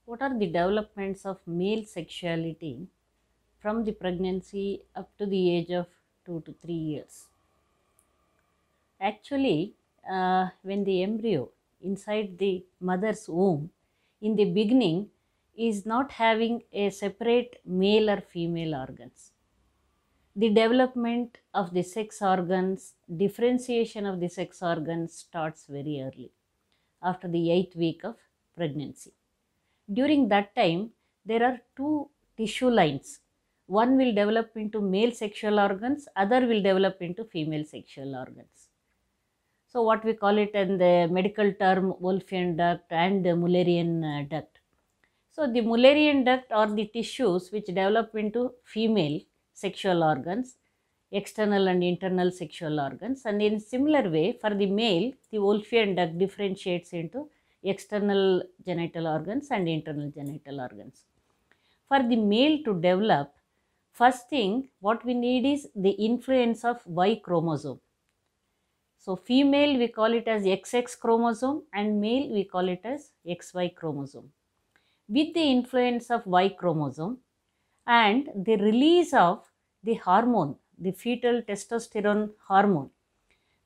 What are the developments of male sexuality from the pregnancy up to the age of 2 to 3 years? Actually, when the embryo inside the mother's womb in the beginning is not having a separate male or female organs. The development of the sex organs, differentiation of the sex organs starts very early, after the 8th week of pregnancy. During that time, there are two tissue lines. One will develop into male sexual organs, other will develop into female sexual organs. So what we call it in the medical term Wolffian duct and the Mullerian duct. So the Mullerian duct are the tissues which develop into female sexual organs, external and internal sexual organs, and in similar way for the male the Wolffian duct differentiates into external genital organs and internal genital organs. For the male to develop, first thing what we need is the influence of Y chromosome. So female we call it as XX chromosome and male we call it as XY chromosome. With the influence of Y chromosome and the release of the hormone, the fetal testosterone hormone,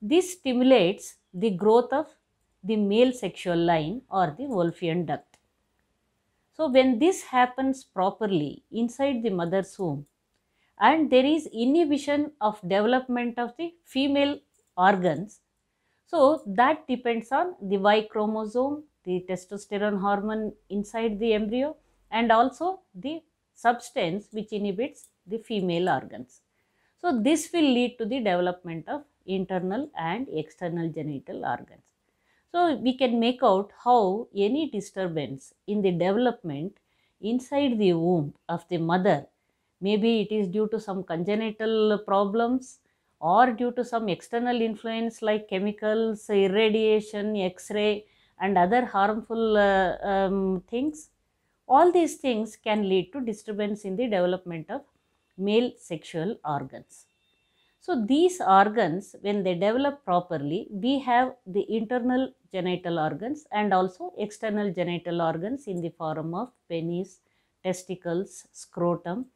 this stimulates the growth of the male sexual line or the Wolffian duct. So when this happens properly inside the mother's womb and there is inhibition of development of the female organs, so that depends on the Y chromosome, the testosterone hormone inside the embryo, and also the substance which inhibits the female organs. So this will lead to the development of internal and external genital organs. So we can make out how any disturbance in the development inside the womb of the mother, maybe it is due to some congenital problems or due to some external influence like chemicals, irradiation, X-ray and other harmful things. All these things can lead to disturbance in the development of male sexual organs. So these organs, when they develop properly, we have the internal genital organs and also external genital organs in the form of penis, testicles, scrotum,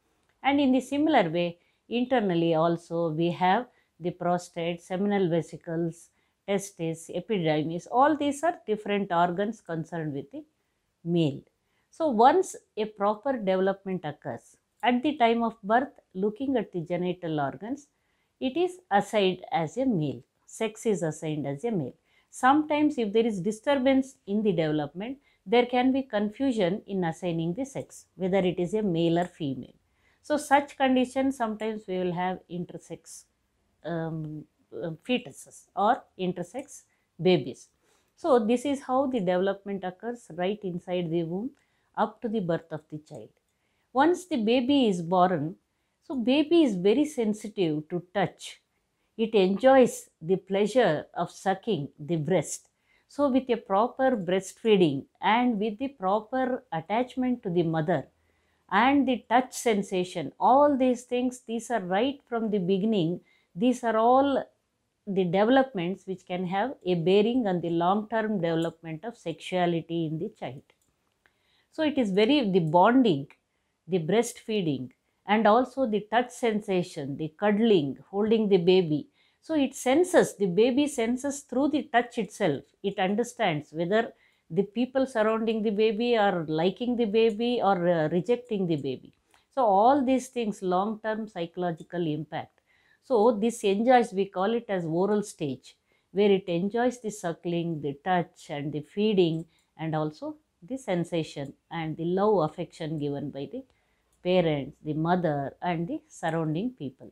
and in the similar way, internally also we have the prostate, seminal vesicles, testis, epididymis. All these are different organs concerned with the male. So once a proper development occurs, at the time of birth, looking at the genital organs, it is assigned as a male. Sex is assigned as a male. Sometimes if there is disturbance in the development, there can be confusion in assigning the sex, whether it is a male or female. So such conditions sometimes we will have intersex fetuses or intersex babies. So this is how the development occurs right inside the womb up to the birth of the child. Once the baby is born, so baby is very sensitive to touch. It enjoys the pleasure of sucking the breast. So with a proper breastfeeding and with the proper attachment to the mother and the touch sensation, all these things, these are right from the beginning. These are all the developments which can have a bearing on the long-term development of sexuality in the child. So it is the bonding, the breastfeeding, and also the touch sensation, the cuddling, holding the baby. So it senses, the baby senses through the touch itself. It understands whether the people surrounding the baby are liking the baby or rejecting the baby. So all these things, long-term psychological impact. So this enjoys, we call it as oral stage, where it enjoys the suckling, the touch and the feeding and also the sensation and the love affection given by the parents, the mother and the surrounding people.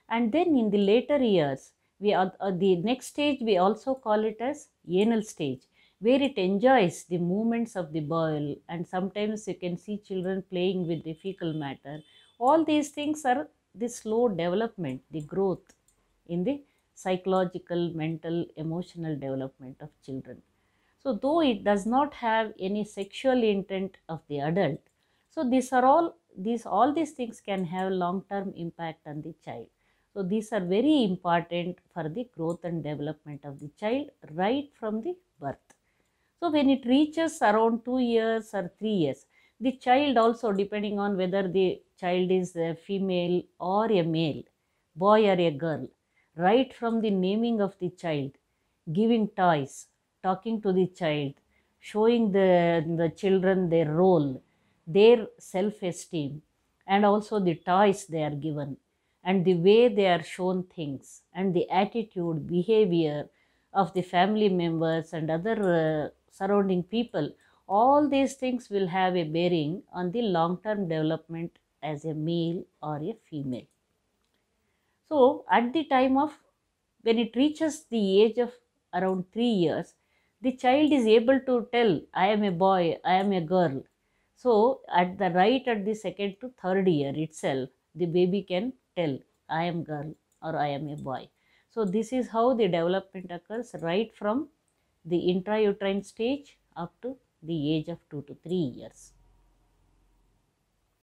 And then in the later years, we are, the next stage we also call it as anal stage, where it enjoys the movements of the bowel and sometimes you can see children playing with the fecal matter. All these things are the slow development, the growth in the psychological, mental, emotional development of children. So though it does not have any sexual intent of the adult, so all these things can have long-term impact on the child. So these are very important for the growth and development of the child right from the birth. So when it reaches around 2 years or 3 years, the child also, depending on whether the child is a female or a male, boy or a girl, right from the naming of the child, giving toys, talking to the child, showing the children their role, their self-esteem, and also the toys they are given, and the way they are shown things, and the attitude, behavior of the family members and other surrounding people, all these things will have a bearing on the long-term development as a male or a female. So at the time of, when it reaches the age of around 3 years, the child is able to tell, I am a boy, I am a girl. So at the second to third year itself, the baby can tell, I am girl or I am a boy. So this is how the development occurs right from the intrauterine stage up to the age of 2 to 3 years.